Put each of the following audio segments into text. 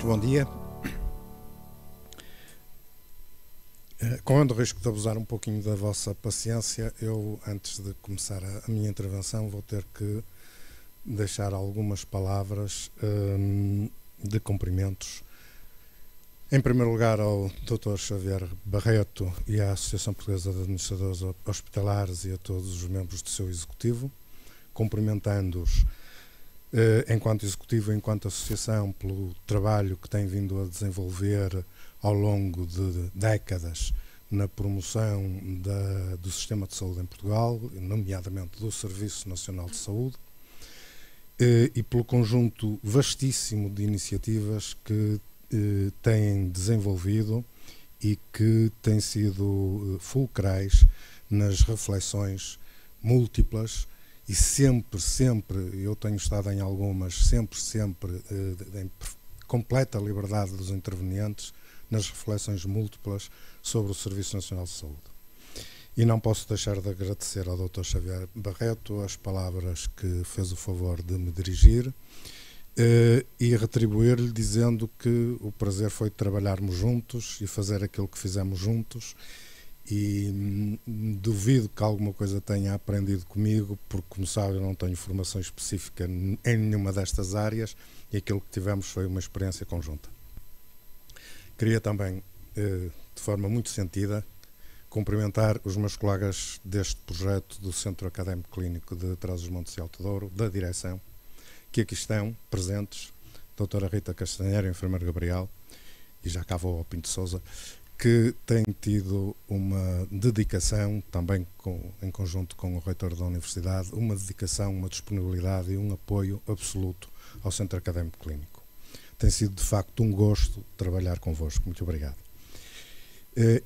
Muito bom dia. Correndo o risco de abusar um pouquinho da vossa paciência, eu, antes de começar a minha intervenção, vou ter que deixar algumas palavras de cumprimentos. Em primeiro lugar, ao Dr. Xavier Barreto e à Associação Portuguesa de Administradores Hospitalares e a todos os membros do seu executivo, cumprimentando-os enquanto executivo e enquanto associação pelo trabalho que tem vindo a desenvolver ao longo de décadas na promoção do sistema de saúde em Portugal, nomeadamente do Serviço Nacional de Saúde, e pelo conjunto vastíssimo de iniciativas que têm desenvolvido e que têm sido fulcrais nas reflexões múltiplas e sempre, eu tenho estado em algumas, sempre em completa liberdade dos intervenientes nas reflexões múltiplas sobre o Serviço Nacional de Saúde. E não posso deixar de agradecer ao Dr. Xavier Barreto as palavras que fez o favor de me dirigir e retribuir-lhe dizendo que o prazer foi trabalharmos juntos e fazer aquilo que fizemos juntos, e duvido que alguma coisa tenha aprendido comigo, porque, como sabe, eu não tenho formação específica em nenhuma destas áreas e aquilo que tivemos foi uma experiência conjunta. Queria também, de forma muito sentida, cumprimentar os meus colegas deste projeto do Centro Académico Clínico de Trás-os-Montes e Alto Douro, da direção, que aqui estão presentes, a doutora Rita Castanheira, enfermeiro Gabriel, e já cá vou ao Pinto Sousa, que tem tido uma dedicação, também em conjunto com o reitor da Universidade, uma dedicação, uma disponibilidade e um apoio absoluto ao Centro Académico Clínico. Tem sido, de facto, um gosto trabalhar convosco. Muito obrigado.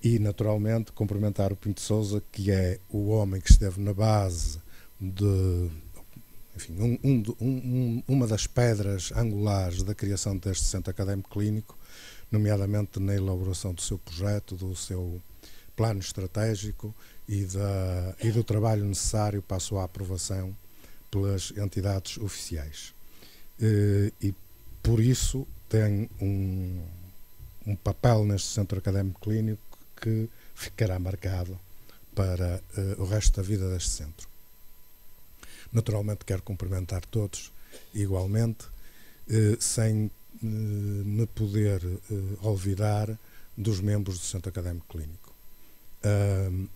E, naturalmente, cumprimentar o Pinto Sousa, que é o homem que esteve na base de... Enfim, uma das pedras angulares da criação deste Centro Académico Clínico, nomeadamente na elaboração do seu projeto, do seu plano estratégico e do trabalho necessário para a sua aprovação pelas entidades oficiais. E por isso tem um papel neste Centro Académico Clínico que ficará marcado para o resto da vida deste centro. Naturalmente quero cumprimentar todos igualmente, sem me poder olvidar dos membros do Centro Académico Clínico.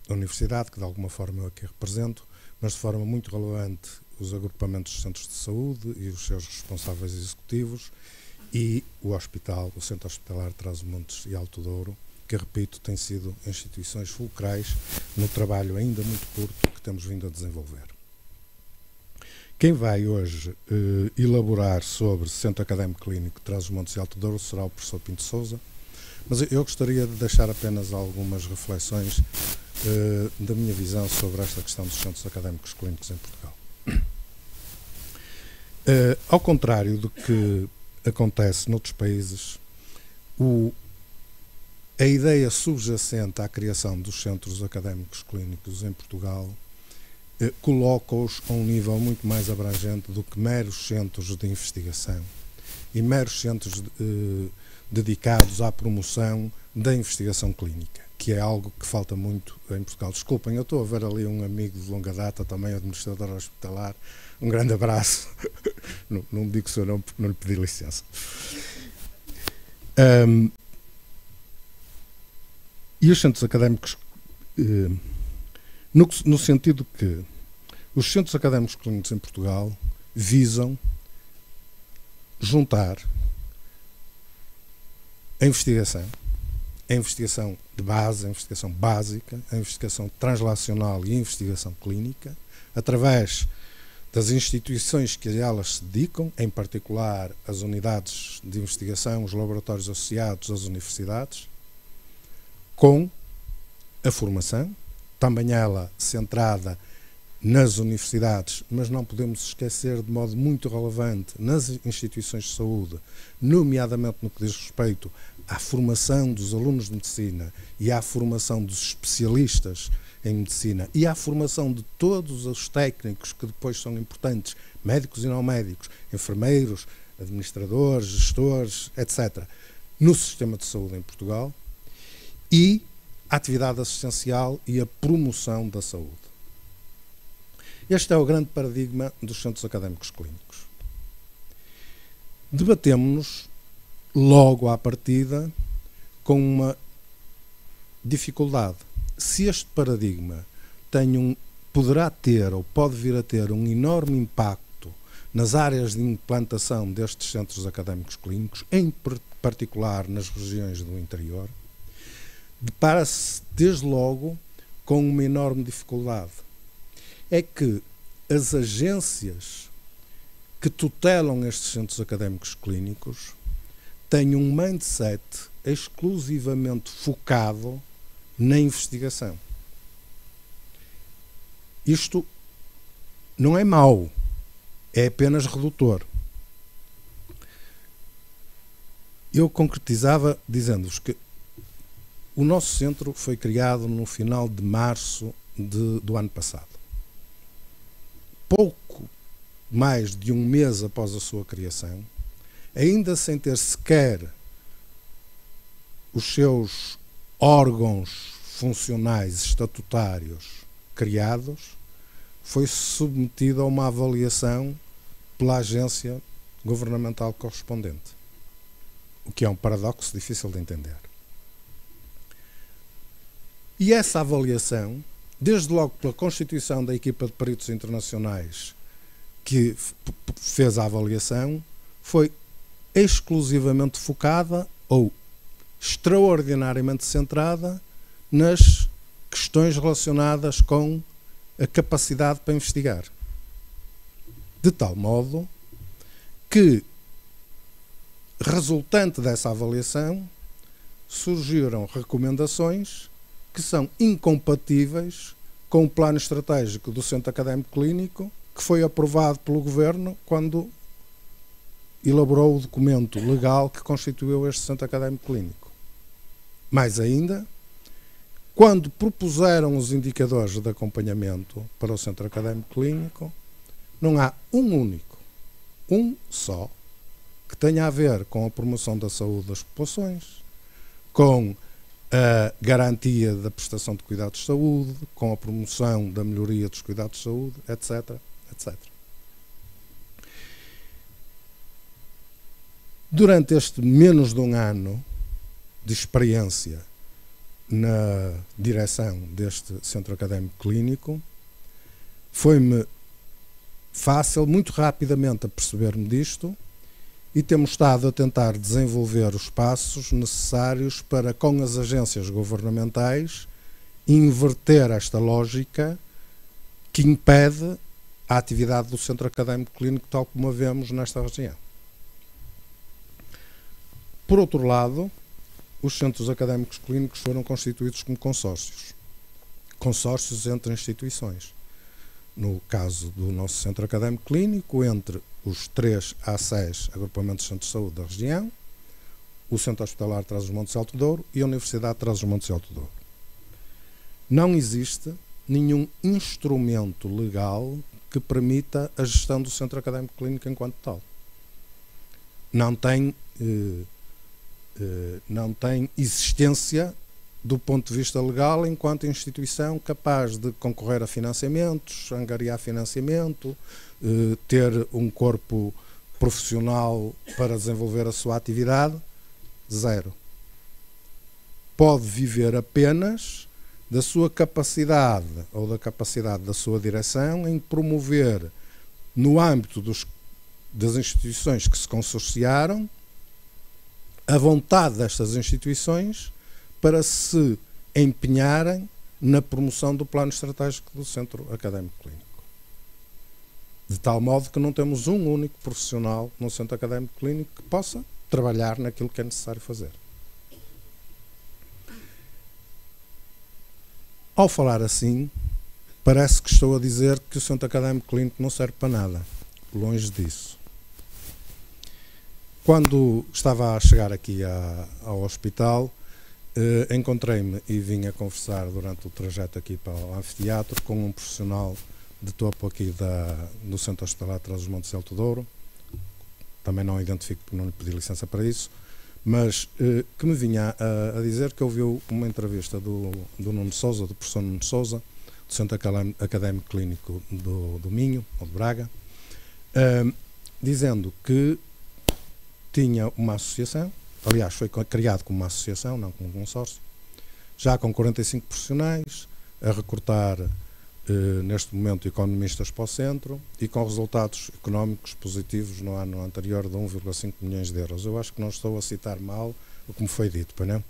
A Universidade, que de alguma forma eu aqui represento, mas de forma muito relevante os agrupamentos dos centros de saúde e os seus responsáveis executivos, e o hospital, o Centro Hospitalar de Trás-os-Montes e Alto Douro, que, repito, têm sido instituições fulcrais no trabalho ainda muito curto que temos vindo a desenvolver. Quem vai hoje elaborar sobre o Centro Académico Clínico de Trás-os-Montes e Alto Douro será o professor Pinto Sousa, mas eu gostaria de deixar apenas algumas reflexões da minha visão sobre esta questão dos centros académicos clínicos em Portugal. Ao contrário do que acontece noutros países, a ideia subjacente à criação dos centros académicos clínicos em Portugal coloca-os a um nível muito mais abrangente do que meros centros de investigação e meros centros dedicados à promoção da investigação clínica, que é algo que falta muito em Portugal. Desculpem, eu estou a ver ali um amigo de longa data, também administrador hospitalar. Um grande abraço. Não digo o seu nome porque não lhe pedi licença. E os centros académicos, no sentido que os centros académicos clínicos em Portugal visam juntar a investigação de base, a investigação básica, a investigação translacional e a investigação clínica, através das instituições que a elas se dedicam, em particular as unidades de investigação, os laboratórios associados às universidades, com a formação, também ela centrada nas universidades, mas não podemos esquecer de modo muito relevante nas instituições de saúde, nomeadamente no que diz respeito à formação dos alunos de medicina e à formação dos especialistas em medicina e à formação de todos os técnicos que depois são importantes, médicos e não médicos, enfermeiros, administradores, gestores, etc., no sistema de saúde em Portugal, e a atividade assistencial e a promoção da saúde. Este é o grande paradigma dos centros académicos clínicos. Debatemos-nos logo à partida com uma dificuldade. Se este paradigma poderá ter ou pode vir a ter um enorme impacto nas áreas de implantação destes centros académicos clínicos, em particular nas regiões do interior, depara-se desde logo com uma enorme dificuldade. É que as agências que tutelam estes centros académicos clínicos têm um mindset exclusivamente focado na investigação. Isto não é mau, é apenas redutor. Eu concretizava dizendo-vos que o nosso centro foi criado no final de março do ano passado. Pouco mais de um mês após a sua criação, ainda sem ter sequer os seus órgãos funcionais estatutários criados, foi submetido a uma avaliação pela agência governamental correspondente, o que é um paradoxo difícil de entender. E essa avaliação, desde logo pela constituição da equipa de peritos internacionais que fez a avaliação, foi exclusivamente focada ou extraordinariamente centrada nas questões relacionadas com a capacidade para investigar. De tal modo que, resultante dessa avaliação, surgiram recomendações que são incompatíveis com o plano estratégico do Centro Académico Clínico, que foi aprovado pelo Governo quando elaborou o documento legal que constituiu este Centro Académico Clínico. Mais ainda, quando propuseram os indicadores de acompanhamento para o Centro Académico Clínico, não há um único, um só, que tenha a ver com a promoção da saúde das populações, com a garantia da prestação de cuidados de saúde, com a promoção da melhoria dos cuidados de saúde, etc., etc. Durante este menos de um ano de experiência na direção deste Centro Académico Clínico, foi-me fácil, muito rapidamente, a perceber-me disto, e temos estado a tentar desenvolver os passos necessários para, com as agências governamentais, inverter esta lógica que impede a atividade do Centro Académico Clínico tal como a vemos nesta região. Por outro lado, os centros académicos clínicos foram constituídos como consórcios. Consórcios entre instituições. No caso do nosso Centro Académico Clínico, entre os 3 ACES, Agrupamentos de Centros de Saúde da região, o Centro Hospitalar Trás-os-Montes e Alto Douro e a Universidade de Trás-os-Montes e Alto Douro. Não existe nenhum instrumento legal que permita a gestão do Centro Académico Clínico enquanto tal. Não tem existência do ponto de vista legal enquanto instituição capaz de concorrer a financiamentos, angariar financiamento, ter um corpo profissional para desenvolver a sua atividade. Zero. Pode viver apenas da sua capacidade ou da capacidade da sua direção em promover, no âmbito das instituições que se consorciaram, a vontade destas instituições para se empenharem na promoção do plano estratégico do Centro Académico Clínico. De tal modo que não temos um único profissional no Centro Académico Clínico que possa trabalhar naquilo que é necessário fazer. Ao falar assim, parece que estou a dizer que o Centro Académico Clínico não serve para nada. Longe disso. Quando estava a chegar aqui ao hospital, encontrei-me e vim a conversar durante o trajeto aqui para o anfiteatro com um profissional de topo aqui do Centro Hospitalar Trás-os-Montes e Alto Douro, também não identifico porque não lhe pedi licença para isso, mas que me vinha a dizer que ouviu uma entrevista do Nuno Sousa, do professor Nuno Sousa, do Centro Académico Clínico do Minho, ou de Braga, dizendo que tinha uma associação, aliás, foi criado como uma associação, não como um consórcio, já com 45 profissionais, a recrutar neste momento economistas para o centro e com resultados económicos positivos no ano anterior de 1,5 milhões de euros. Eu acho que não estou a citar mal o que me foi dito, pois não?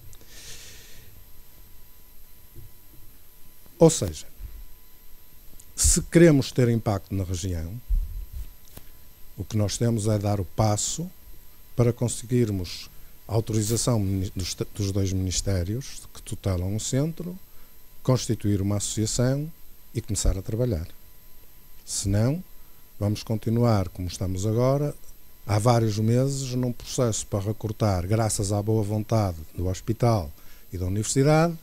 Ou seja, se queremos ter impacto na região, o que nós temos é dar o passo para conseguirmos a autorização dos 2 ministérios que tutelam o centro, constituir uma associação e começar a trabalhar. Senão, vamos continuar como estamos agora, há vários meses, num processo para recrutar, graças à boa vontade do hospital e da universidade,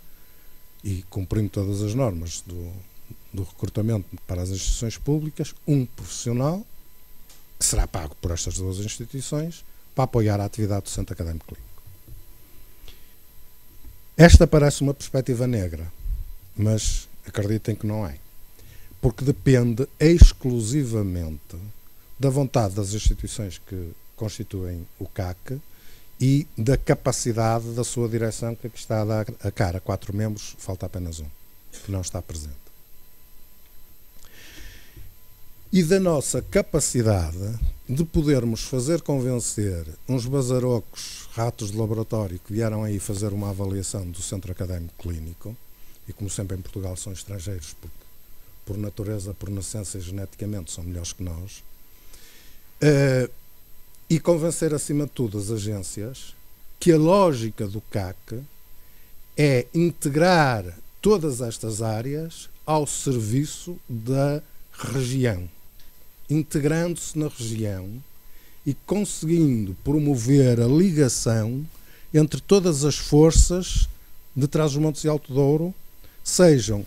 e cumprindo todas as normas do recrutamento para as instituições públicas, um profissional que será pago por estas 2 instituições para apoiar a atividade do Centro Académico Clínico. Esta parece uma perspectiva negra, mas acreditem que não é, porque depende exclusivamente da vontade das instituições que constituem o CAC e da capacidade da sua direção, que aqui está a dar a cara, 4 membros, falta apenas um, que não está presente. E da nossa capacidade de podermos fazer convencer uns bazarocos, ratos de laboratório, que vieram aí fazer uma avaliação do Centro Académico Clínico, e como sempre em Portugal são estrangeiros, porque por natureza, por nascença e geneticamente são melhores que nós, e convencer acima de tudo as agências que a lógica do CAC é integrar todas estas áreas ao serviço da região, integrando-se na região e conseguindo promover a ligação entre todas as forças de Trás-os-Montes e Alto Douro, sejam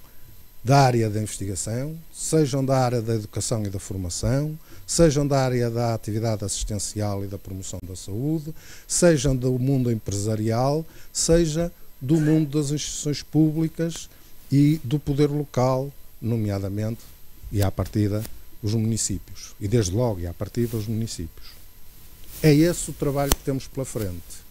da área da investigação, sejam da área da educação e da formação, sejam da área da atividade assistencial e da promoção da saúde, sejam do mundo empresarial, seja do mundo das instituições públicas e do poder local, nomeadamente, e à partida, os municípios. E desde logo, e à partida, os municípios. É esse o trabalho que temos pela frente.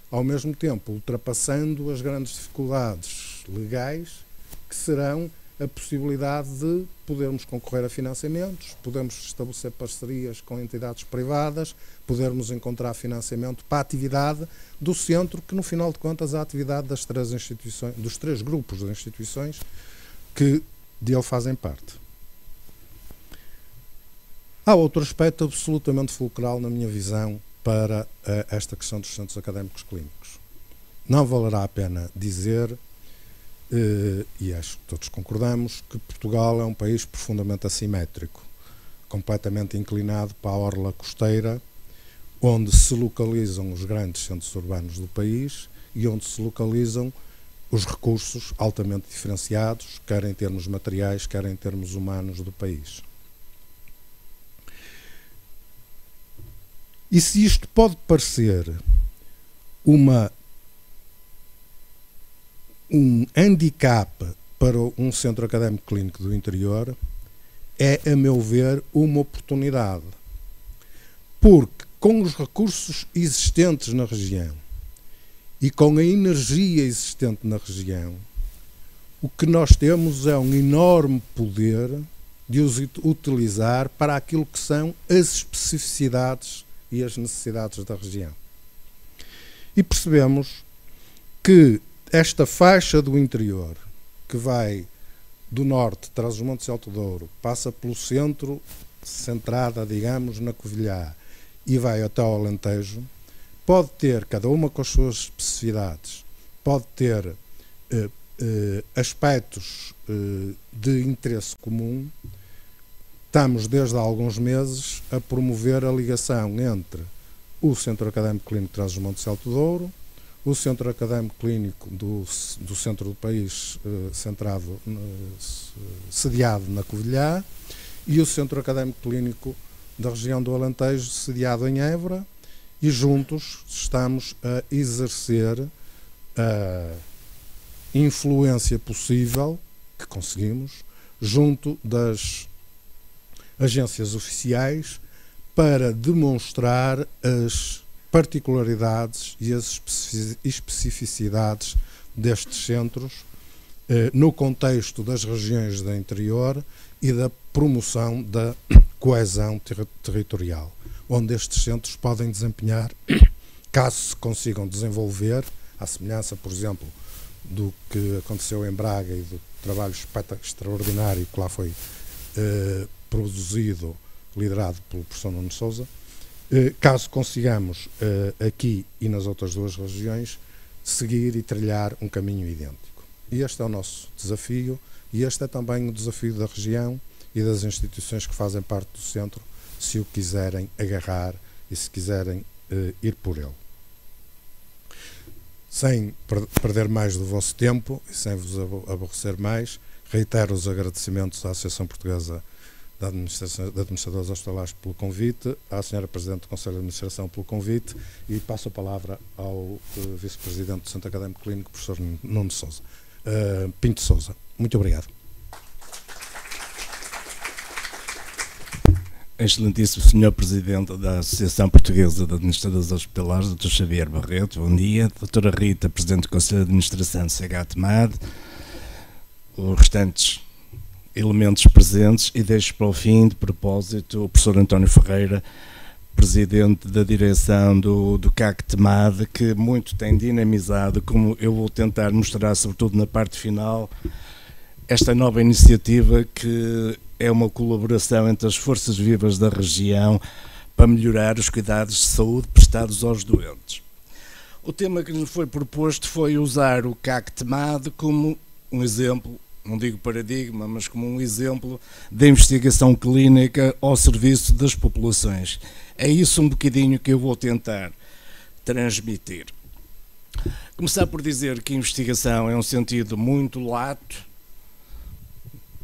Ao mesmo tempo, ultrapassando as grandes dificuldades legais, que serão a possibilidade de podermos concorrer a financiamentos, podermos estabelecer parcerias com entidades privadas, podermos encontrar financiamento para a atividade do centro, que no final de contas é a atividade das 3 instituições, dos 3 grupos de instituições que dele fazem parte. Há outro aspecto absolutamente fulcral na minha visão para esta questão dos centros académicos clínicos. Não valerá a pena dizer, e acho que todos concordamos, que Portugal é um país profundamente assimétrico, completamente inclinado para a orla costeira, onde se localizam os grandes centros urbanos do país e onde se localizam os recursos altamente diferenciados, quer em termos materiais, quer em termos humanos do país. E se isto pode parecer um handicap para um centro académico clínico do interior, é, a meu ver, uma oportunidade. Porque com os recursos existentes na região e com a energia existente na região, o que nós temos é um enorme poder de os utilizar para aquilo que são as especificidades e as necessidades da região. E percebemos que esta faixa do interior, que vai do norte, Trás-os-Montes e Alto Douro, passa pelo centro, centrada, digamos, na Covilhã, e vai até ao Alentejo, pode ter, cada uma com as suas especificidades, pode ter aspectos de interesse comum. Estamos, desde há alguns meses, a promover a ligação entre o Centro Académico Clínico de Trás-os-Montes e Alto Douro, o Centro Académico Clínico do centro do país, sediado na Covilhã, e o Centro Académico Clínico da região do Alentejo, sediado em Évora, e juntos estamos a exercer a influência possível que conseguimos junto das agências oficiais para demonstrar as particularidades e as especificidades destes centros no contexto das regiões do interior e da promoção da coesão territorial, onde estes centros podem desempenhar, caso se consigam desenvolver, à semelhança, por exemplo, do que aconteceu em Braga e do trabalho extraordinário que lá foi produzido, liderado pelo professor Nuno Sousa, caso consigamos aqui e nas outras duas regiões seguir e trilhar um caminho idêntico. E este é o nosso desafio, e este é também o desafio da região e das instituições que fazem parte do centro, se o quiserem agarrar e se quiserem ir por ele. Sem perder mais do vosso tempo e sem vos aborrecer mais, reitero os agradecimentos à Associação Portuguesa de Administradores Hospitalares pelo convite, à Sra. Presidente do Conselho de Administração pelo convite, e passo a palavra ao Vice-Presidente do Centro Académico Clínico, professor Nuno Sousa. Pinto Sousa. Muito obrigado. Excelentíssimo Sr. Presidente da Associação Portuguesa de Administradores Hospitalares, Dr. Xavier Barreto, bom dia. Doutora Rita, Presidente do Conselho de Administração do CHTMAD, os restantes elementos presentes, e deixo para o fim, de propósito, o professor António Ferreira, Presidente da Direção do CHTMAD, que muito tem dinamizado, como eu vou tentar mostrar, sobretudo na parte final, esta nova iniciativa que é uma colaboração entre as forças vivas da região para melhorar os cuidados de saúde prestados aos doentes. O tema que nos foi proposto foi usar o CHTMAD como um exemplo, não digo paradigma, mas como um exemplo de investigação clínica ao serviço das populações. É isso um bocadinho que eu vou tentar transmitir. Começar por dizer que a investigação é um sentido muito lato.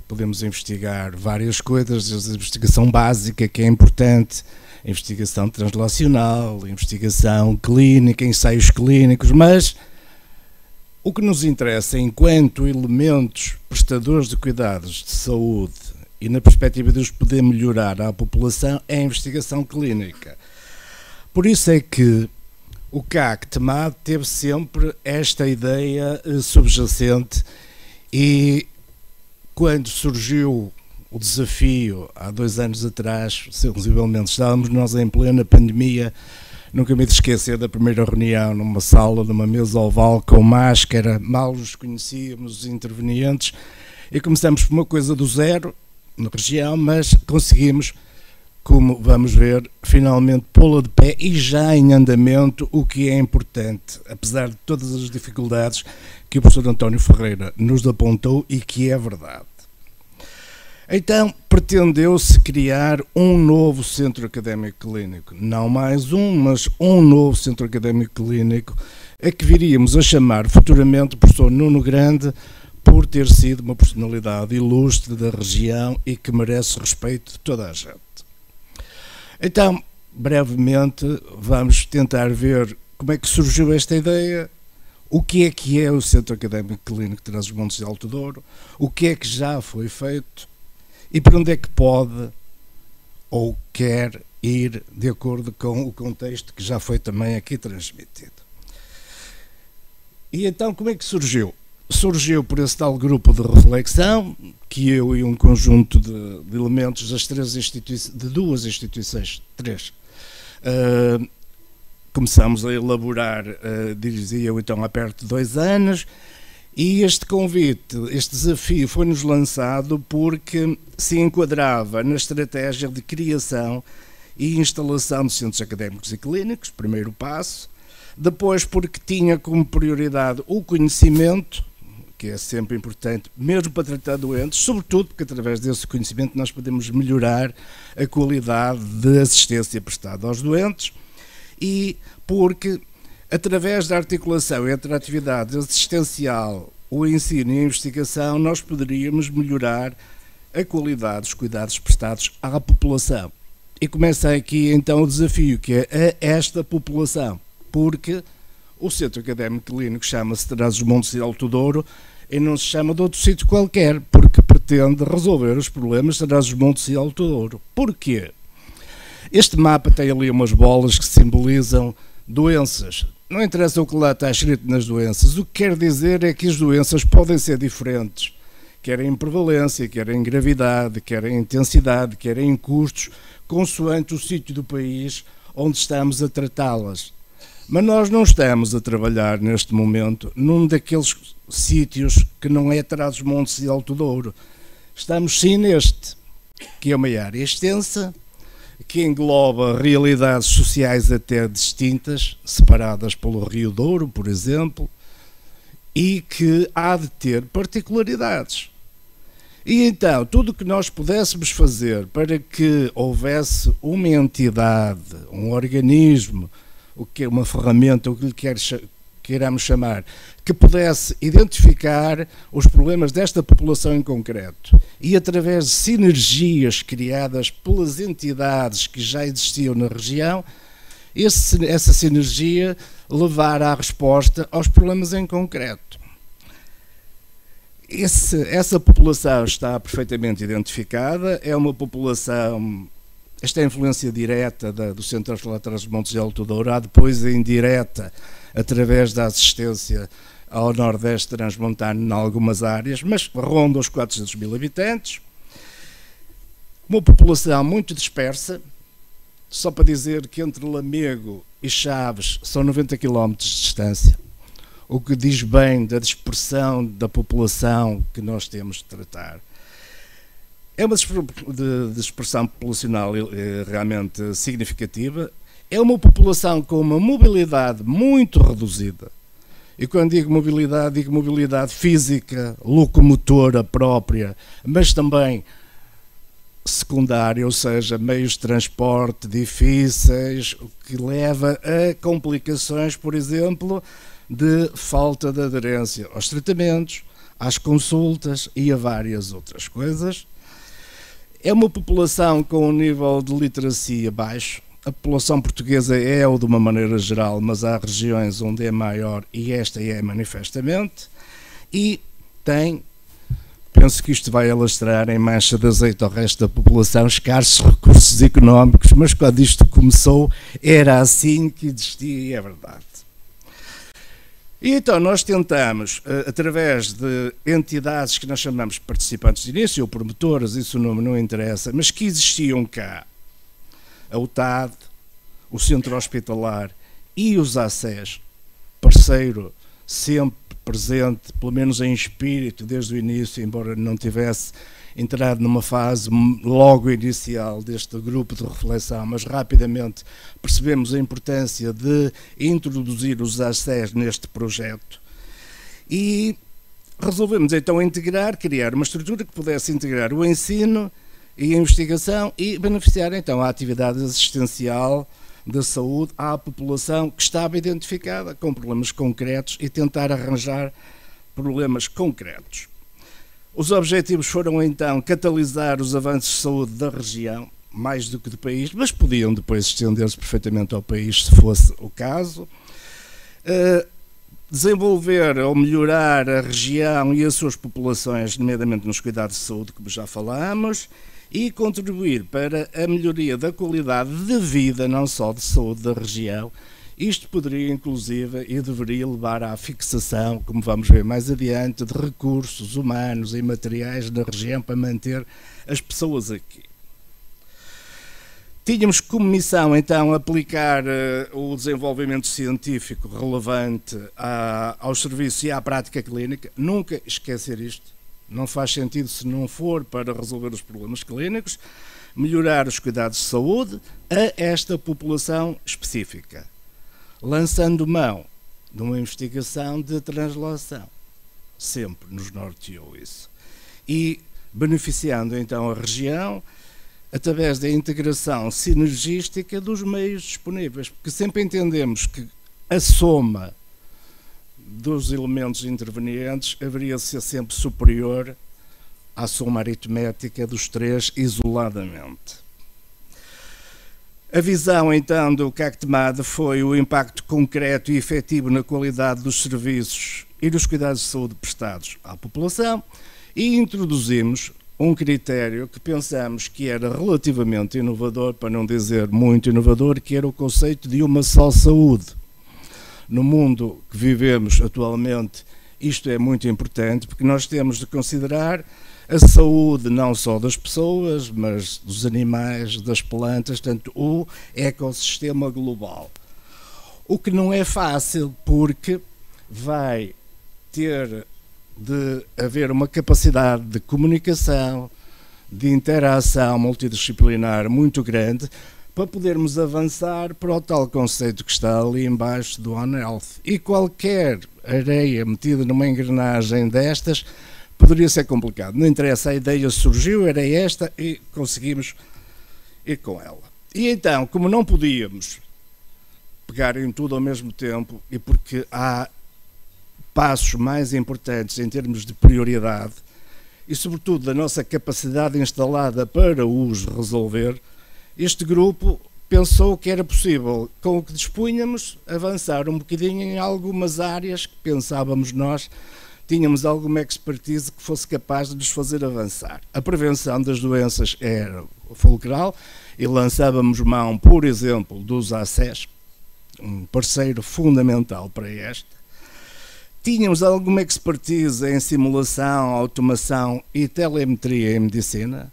Podemos investigar várias coisas, desde a investigação básica, que é importante, a investigação translacional, a investigação clínica, ensaios clínicos, mas o que nos interessa enquanto elementos prestadores de cuidados de saúde e na perspectiva de os poder melhorar à população é a investigação clínica. Por isso é que o CHTMAD teve sempre esta ideia subjacente, e quando surgiu o desafio, há 2 anos atrás, sensivelmente, estávamos nós em plena pandemia, nunca me esquecer da primeira reunião numa sala, numa mesa oval com máscara, mal nos conhecíamos os intervenientes, e começamos por uma coisa do zero, na região, mas conseguimos, como vamos ver, finalmente pô-la de pé e já em andamento, o que é importante, apesar de todas as dificuldades que o professor António Ferreira nos apontou e que é verdade. Então, pretendeu-se criar um novo centro académico clínico, não mais um, mas um novo centro académico clínico, a que viríamos a chamar futuramente o professor Nuno Grande, por ter sido uma personalidade ilustre da região e que merece respeito de toda a gente. Então, brevemente, vamos tentar ver como é que surgiu esta ideia, o que é o Centro Académico Clínico de Trás-os-Montes de Alto Douro, o que é que já foi feito e para onde é que pode ou quer ir de acordo com o contexto que já foi também aqui transmitido. E então, como é que surgiu? Surgiu por esse tal grupo de reflexão, que eu e um conjunto de elementos das de 2 instituições, 3, começamos a elaborar, dizia eu então, há perto de 2 anos, e este convite, este desafio foi-nos lançado porque se enquadrava na estratégia de criação e instalação de centros académicos e clínicos, primeiro passo, depois porque tinha como prioridade o conhecimento, que é sempre importante, mesmo para tratar doentes, sobretudo porque através desse conhecimento nós podemos melhorar a qualidade de assistência prestada aos doentes, e porque através da articulação entre a atividade assistencial, o ensino e a investigação, nós poderíamos melhorar a qualidade dos cuidados prestados à população. E começa aqui então o desafio, que é a esta população, porque o Centro Académico Clínico chama-se Trás-os-Montes e Alto Douro e não se chama de outro sítio qualquer, porque pretende resolver os problemas de Trás-os-Montes e Alto Douro. Porquê? Este mapa tem ali umas bolas que simbolizam doenças. Não interessa o que lá está escrito nas doenças, o que quer dizer é que as doenças podem ser diferentes, quer em prevalência, quer em gravidade, quer em intensidade, quer em custos, consoante o sítio do país onde estamos a tratá-las. Mas nós não estamos a trabalhar neste momento num daqueles sítios que não é Trás-os-Montes e Alto Douro. Estamos sim neste, que é uma área extensa, que engloba realidades sociais até distintas, separadas pelo Rio Douro, por exemplo, e que há de ter particularidades. E então, tudo o que nós pudéssemos fazer para que houvesse uma entidade, um organismo, o que é uma ferramenta, o que lhe queiramos chamar, que pudesse identificar os problemas desta população em concreto e através de sinergias criadas pelas entidades que já existiam na região, essa sinergia levar à resposta aos problemas em concreto. Essa população está perfeitamente identificada, é uma população, esta é a influência direta do Centro Hospitalar Trás-os-Montes e Alto Douro, há depois a indireta, através da assistência ao Nordeste Transmontano em algumas áreas, mas ronda os 400 mil habitantes, uma população muito dispersa, só para dizer que entre Lamego e Chaves são 90 km de distância, o que diz bem da dispersão da população que nós temos de tratar. É uma dispersão populacional realmente significativa, é uma população com uma mobilidade muito reduzida. E quando digo mobilidade física, locomotora própria, mas também secundária, ou seja, meios de transporte difíceis, o que leva a complicações, por exemplo, de falta de aderência aos tratamentos, às consultas e a várias outras coisas. É uma população com um nível de literacia baixo. A população portuguesa é-o de uma maneira geral, mas há regiões onde é maior e esta é manifestamente. E tem, penso que isto vai alastrar em mancha de azeite ao resto da população, escassos recursos económicos, mas quando isto começou era assim que existia e é verdade. E então nós tentamos, através de entidades que nós chamamos de participantes de início, ou promotoras, isso o nome não interessa, mas que existiam cá, a UTAD, o Centro Hospitalar e os ACES, parceiro sempre presente, pelo menos em espírito, desde o início, embora não tivesse entrado numa fase logo inicial deste grupo de reflexão, mas rapidamente percebemos a importância de introduzir os ACES neste projeto e resolvemos então criar uma estrutura que pudesse integrar o ensino e a investigação e beneficiar então a atividade assistencial da saúde à população que estava identificada com problemas concretos e tentar arranjar problemas concretos. Os objetivos foram então catalisar os avanços de saúde da região, mais do que do país, mas podiam depois estender-se perfeitamente ao país se fosse o caso. Desenvolver ou melhorar a região e as suas populações, nomeadamente nos cuidados de saúde, como já falámos, e contribuir para a melhoria da qualidade de vida, não só de saúde da região. Isto poderia, inclusive, e deveria levar à fixação, como vamos ver mais adiante, de recursos humanos e materiais da região para manter as pessoas aqui. Tínhamos como missão, então, aplicar o desenvolvimento científico relevante aos serviços e à prática clínica. Nunca esquecer isto. Não faz sentido se não for para resolver os problemas clínicos, melhorar os cuidados de saúde a esta população específica, lançando mão de uma investigação de translação, sempre nos norteou isso, e beneficiando então a região através da integração sinergística dos meios disponíveis, porque sempre entendemos que a soma dos elementos intervenientes haveria de ser sempre superior à soma aritmética dos três isoladamente. A visão, então, do CACTMAD foi o impacto concreto e efetivo na qualidade dos serviços e dos cuidados de saúde prestados à população e introduzimos um critério que pensamos que era relativamente inovador, para não dizer muito inovador, que era o conceito de uma só saúde. No mundo que vivemos atualmente, isto é muito importante, porque nós temos de considerar a saúde não só das pessoas, mas dos animais, das plantas, portanto, o ecossistema global. O que não é fácil, porque vai ter de haver uma capacidade de comunicação, de interação multidisciplinar muito grande, para podermos avançar para o tal conceito que está ali embaixo do One Health. E qualquer areia metida numa engrenagem destas poderia ser complicado. Não interessa, a ideia surgiu, era esta, e conseguimos ir com ela. E então, como não podíamos pegar em tudo ao mesmo tempo, e porque há passos mais importantes em termos de prioridade, e sobretudo da nossa capacidade instalada para os resolver, este grupo pensou que era possível, com o que dispunhamos, avançar um bocadinho em algumas áreas que pensávamos nós tínhamos alguma expertise que fosse capaz de nos fazer avançar. A prevenção das doenças era fulcral e lançávamos mão, por exemplo, dos ACES, um parceiro fundamental para esta. Tínhamos alguma expertise em simulação, automação e telemetria em medicina.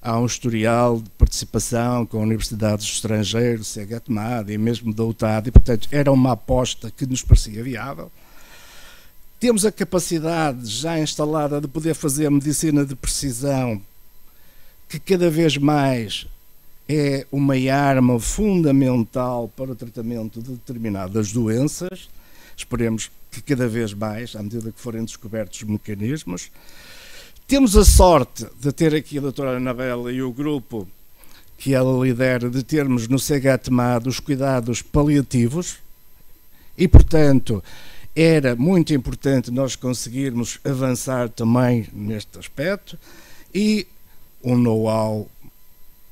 Há um historial de participação com universidades estrangeiras, CACTMAD e mesmo da UTAD, e, portanto, era uma aposta que nos parecia viável. Temos a capacidade já instalada de poder fazer medicina de precisão, que cada vez mais é uma arma fundamental para o tratamento de determinadas doenças. Esperemos que cada vez mais, à medida que forem descobertos os mecanismos. Temos a sorte de ter aqui a doutora Anabela e o grupo que ela lidera, de termos no CACTMAD os cuidados paliativos e, portanto, era muito importante nós conseguirmos avançar também neste aspecto, e um know-how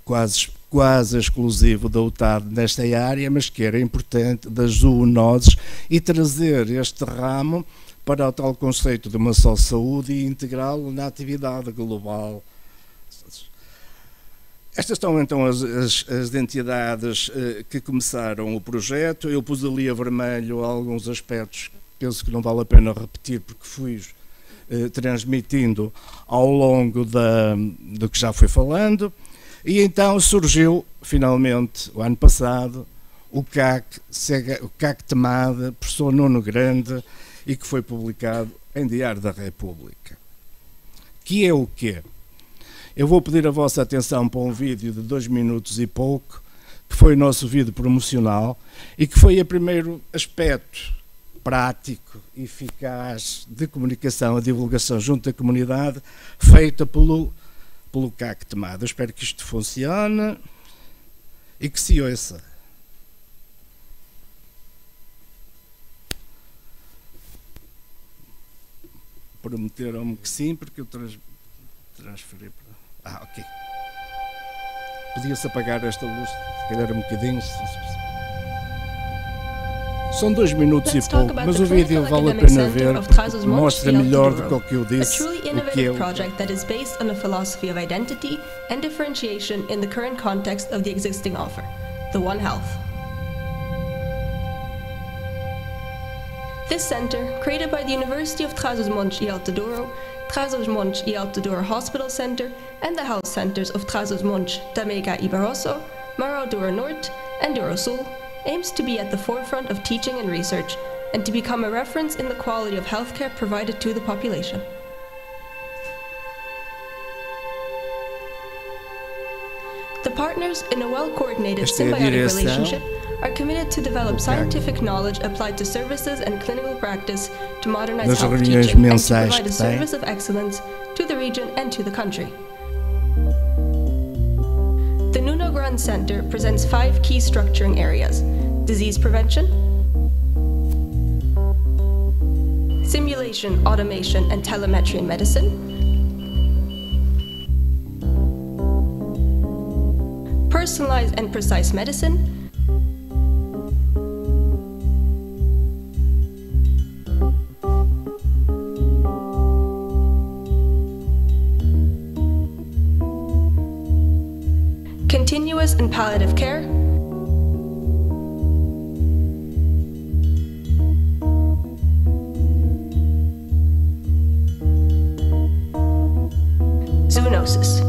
quase exclusivo da UTAD nesta área, mas que era importante, das zoonoses, e trazer este ramo para o tal conceito de uma só saúde e integrá-lo na atividade global. Estas estão então as entidades que começaram o projeto. Eu pus ali a vermelho alguns aspectos, penso que não vale a pena repetir, porque fui transmitindo ao longo do que já fui falando. E então surgiu, finalmente, o ano passado, o CACTMAD, professor Nuno Grande, e que foi publicado em Diário da República. Que é o quê? Eu vou pedir a vossa atenção para um vídeo de 2 minutos e pouco, que foi o nosso vídeo promocional, e que foi o primeiro aspecto prático e eficaz de comunicação, a divulgação junto da comunidade, feita pelo CACTMAD. Eu espero que isto funcione e que se ouça. Prometeram-me que sim, porque eu transferi para... ok. Podia-se apagar esta luz, se calhar um bocadinho. São 2 minutos e pouco, mas o vídeo vale a pena ver, porque mostra melhor do que o que eu disse, o que é o... project that is based on a philosophy of identity and differentiation in the current context of the existing offer, the One Health. This center, created by the University of Trás-os-Montes e Alto Douro, Trás-os-Montes e Alto Douro Hospital Center, and the health centers of Trás-os-Montes, Tâmega e Barroso, Marão Douro Norte, and Douro Sul, aims to be at the forefront of teaching and research, and to become a reference in the quality of healthcare provided to the population. The partners, in a well-coordinated symbiotic relationship, are committed to develop scientific knowledge applied to services and clinical practice to modernize health teaching and to provide a service of excellence to the region and to the country. The Nuno Grande Center presents 5 key structuring areas: disease prevention, simulation, automation, and telemetry in medicine, personalized and precise medicine, continuous and palliative care, zoonosis.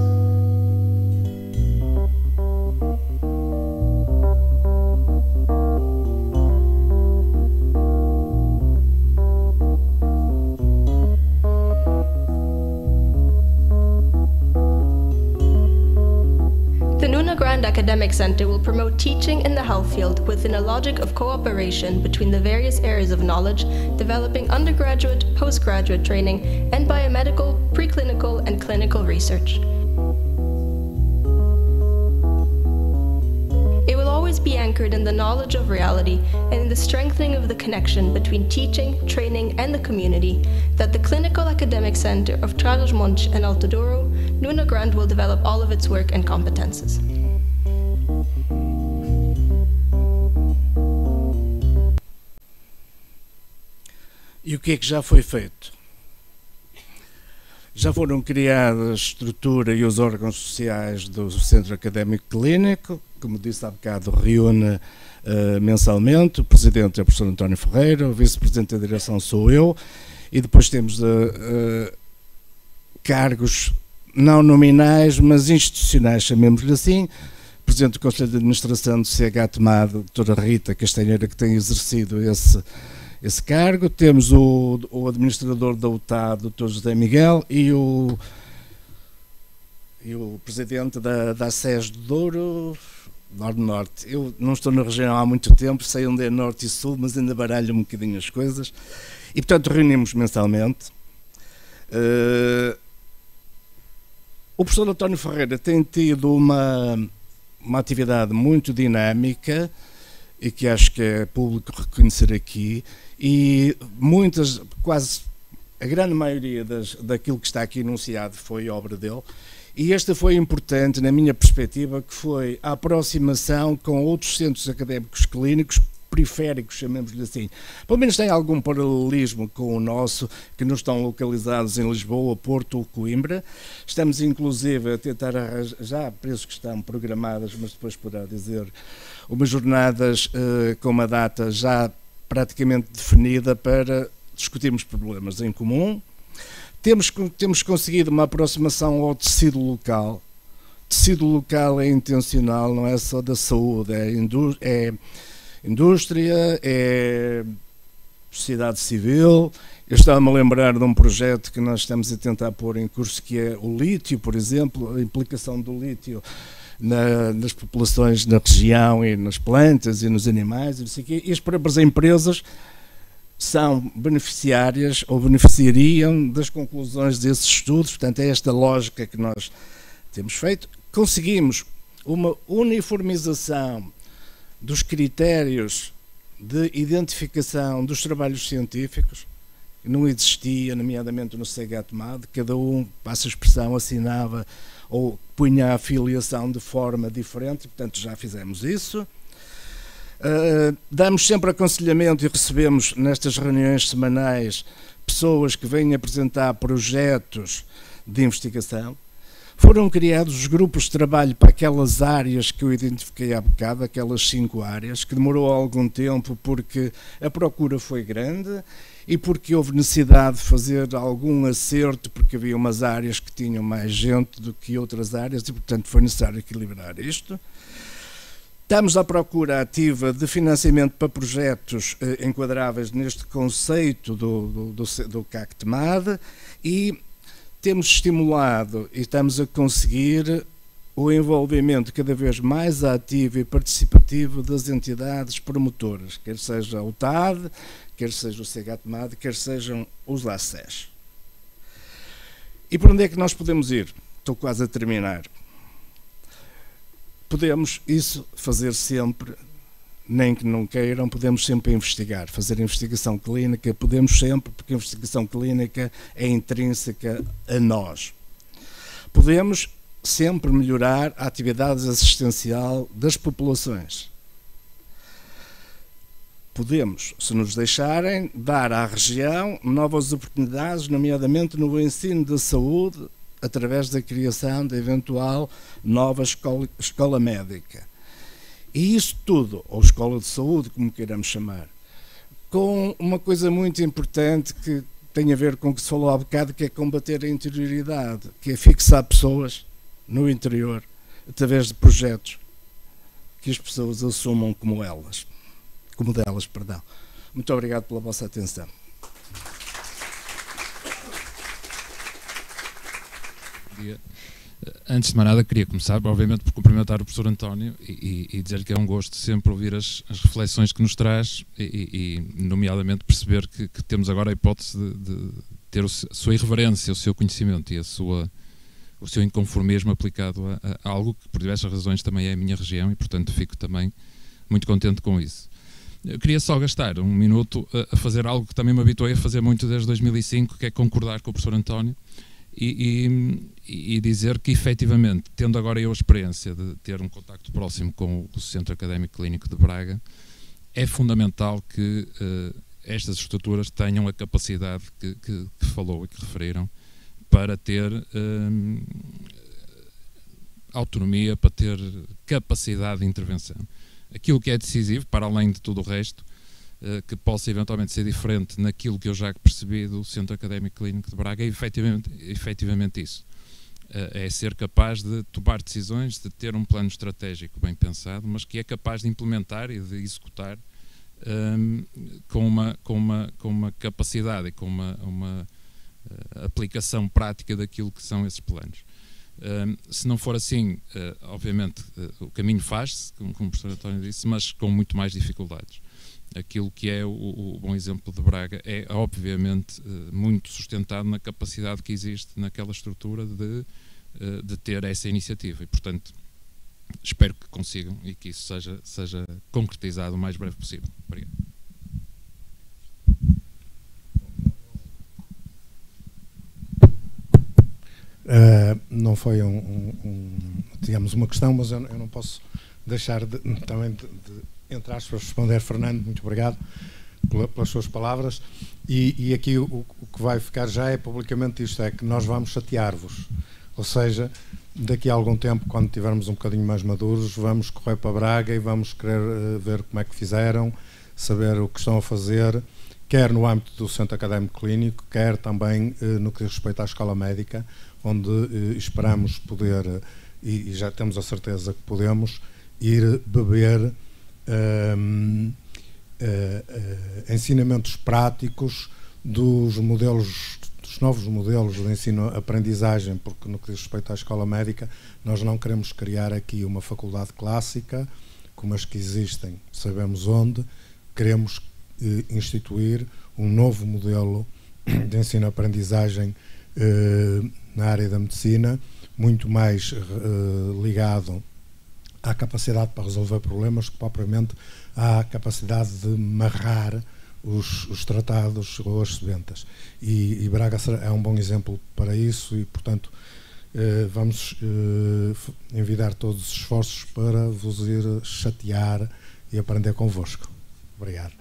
The Nuna Grand Academic Centre will promote teaching in the health field within a logic of cooperation between the various areas of knowledge, developing undergraduate, postgraduate training, and biomedical, preclinical, and clinical research. It will always be anchored in the knowledge of reality and in the strengthening of the connection between teaching, training, and the community that the Clinical Academic Centre of Trás-os-Montes and Alto Douro, Nuna Grand will develop all of its work and competences. E o que é que já foi feito? Já foram criadas a estrutura e os órgãos sociais do Centro Académico Clínico, como disse há bocado, reúne mensalmente, o Presidente é o Professor António Ferreira, o Vice-Presidente da Direção sou eu, e depois temos cargos não nominais, mas institucionais, chamemos-lhe assim, Presidente do Conselho de Administração do CH-TMAD, doutora Rita Castanheira, que tem exercido esse cargo, temos o administrador da UTAD, doutor José Miguel, e o presidente da SES do Douro, Norte. Eu não estou na região há muito tempo, sei onde é Norte e Sul, mas ainda baralho um bocadinho as coisas, e portanto reunimos mensalmente. O professor António Ferreira tem tido uma atividade muito dinâmica, e que acho que é público reconhecer aqui, e quase a grande maioria daquilo que está aqui enunciado foi obra dele, e esta foi importante na minha perspectiva, que foi a aproximação com outros centros académicos clínicos periféricos, chamemos-lhe assim. Pelo menos tem algum paralelismo com o nosso, que não estão localizados em Lisboa, Porto ou Coimbra. Estamos inclusive a tentar arranjar, já penso que estão programadas, mas depois poderá dizer, umas jornadas com uma data já praticamente definida para discutirmos problemas em comum. Temos conseguido uma aproximação ao tecido local. O tecido local é intencional, não é só da saúde, é indústria, é sociedade civil. Eu estava-me a lembrar de um projeto que nós estamos a tentar pôr em curso, que é o lítio, por exemplo, a implicação do lítio nas populações na região e nas plantas e nos animais, e não sei o quê. E as próprias empresas são beneficiárias ou beneficiariam das conclusões desses estudos. Portanto, é esta lógica que nós temos feito. Conseguimos uma uniformização dos critérios de identificação dos trabalhos científicos, que não existia, nomeadamente no CH-TMAD, cada um, passa a expressão, assinava ou punha a afiliação de forma diferente, portanto já fizemos isso. Damos sempre aconselhamento e recebemos nestas reuniões semanais pessoas que vêm apresentar projetos de investigação. Foram criados os grupos de trabalho para aquelas áreas que eu identifiquei há bocado, aquelas 5 áreas, que demorou algum tempo porque a procura foi grande e porque houve necessidade de fazer algum acerto, porque havia umas áreas que tinham mais gente do que outras áreas e, portanto, foi necessário equilibrar isto. Estamos à procura ativa de financiamento para projetos enquadráveis neste conceito do CAC-TMAD e temos estimulado e estamos a conseguir o envolvimento cada vez mais ativo e participativo das entidades promotoras, quer seja o TAD, quer seja o CH-TMAD, quer sejam os LACES. E por onde é que nós podemos ir? Estou quase a terminar. Podemos isso fazer sempre, nem que não queiram, podemos sempre investigar, fazer investigação clínica, podemos sempre, porque a investigação clínica é intrínseca a nós. Podemos sempre melhorar a atividade assistencial das populações. Podemos, se nos deixarem, dar à região novas oportunidades, nomeadamente no ensino da saúde, através da criação de eventual nova escola médica. E isso tudo, ou escola de saúde, como queiramos chamar, com uma coisa muito importante que tem a ver com o que se falou há bocado, que é combater a interioridade, que é fixar pessoas no interior, através de projetos que as pessoas assumam como delas. Muito obrigado pela vossa atenção. Antes de mais nada, queria começar, obviamente, por cumprimentar o professor António e dizer-lhe que é um gosto sempre ouvir as reflexões que nos traz e nomeadamente, perceber que temos agora a hipótese de ter a sua irreverência, o seu conhecimento e o seu inconformismo aplicado a algo que, por diversas razões, também é a minha região e, portanto, fico também muito contente com isso. Eu queria só gastar um minuto a fazer algo que também me habituei a fazer muito desde 2005, que é concordar com o professor António e dizer que, efetivamente, tendo agora eu a experiência de ter um contacto próximo com o Centro Académico Clínico de Braga, é fundamental que estas estruturas tenham a capacidade que falou e que referiram para ter autonomia, para ter capacidade de intervenção. Aquilo que é decisivo, para além de tudo o resto, que possa eventualmente ser diferente naquilo que eu já percebi do Centro Académico Clínico de Braga, é efetivamente isso. É ser capaz de tomar decisões, de ter um plano estratégico bem pensado, mas que é capaz de implementar e de executar com uma capacidade e com uma aplicação prática daquilo que são esses planos. Se não for assim, obviamente, o caminho faz-se, como o professor António disse, mas com muito mais dificuldades. Aquilo que é o bom exemplo de Braga é, obviamente, muito sustentado na capacidade que existe naquela estrutura de ter essa iniciativa e, portanto, espero que consigam e que isso seja concretizado o mais breve possível. Obrigado. Não foi digamos, uma questão, mas eu não posso deixar também de entrar para responder. Fernando, muito obrigado pelas suas palavras. E aqui o que vai ficar já é publicamente isto, é que nós vamos chatear-vos. Ou seja, daqui a algum tempo, quando estivermos um bocadinho mais maduros, vamos correr para Braga e vamos querer ver como é que fizeram, saber o que estão a fazer, quer no âmbito do Centro Académico Clínico, quer também no que diz respeito à Escola Médica, onde esperamos poder, e já temos a certeza que podemos, ir beber ensinamentos práticos dos novos modelos de ensino-aprendizagem, porque no que diz respeito à Escola Médica, nós não queremos criar aqui uma faculdade clássica, como as que existem, sabemos onde, queremos instituir um novo modelo de ensino-aprendizagem na área da medicina, muito mais ligado à capacidade para resolver problemas que propriamente à capacidade de marrar os tratados ou as sebentas. E Braga é um bom exemplo para isso e, portanto, vamos envidar todos os esforços para vos ir chatear e aprender convosco. Obrigado.